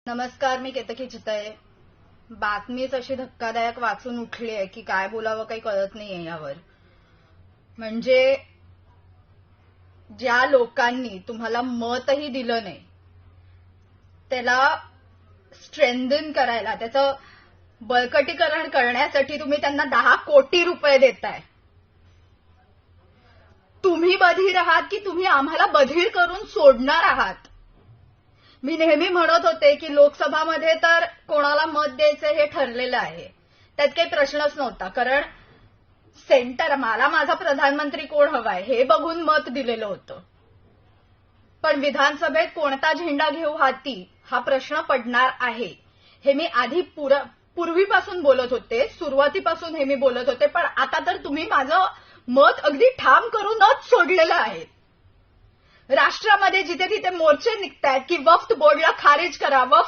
नमस्कार, मी केतकी चितळे. बातमीच अशी धक्कादायक वाचून उठली आहे की काय बोलावं काही कळत नाहीये यावर. म्हणजे ज्या लोकांनी तुम्हाला मतही दिलं नाही त्याला स्ट्रेंथन करायला, त्याचं बळकटीकरण करण्यासाठी तुम्ही त्यांना 10 कोटी रुपये देताय. तुम्ही बधीर आहात की तुम्ही आम्हाला बधीर करून सोडणार आहात? मी नेहमी म्हणत होते की लोकसभामध्ये तर कोणाला मत द्यायचं हे ठरलेलं आहे, त्यात काही प्रश्नच नव्हता. कारण सेंटर, मला माझा प्रधानमंत्री कोण हवाय हे बघून मत दिलेलं होतं. पण विधानसभेत कोणता झेंडा घेऊ हाती हा प्रश्न पडणार आहे हे मी आधी पूर्वीपासून बोलत होते, सुरुवातीपासून हे मी बोलत होते. पण आता तर तुम्ही माझं मत अगदी ठाम करूनच सोडलेलं आहे. राष्ट्रामध्ये जिथे तिथे मोर्चे निघतायत की वक्फ बोर्डला खारिज करा, वक्फ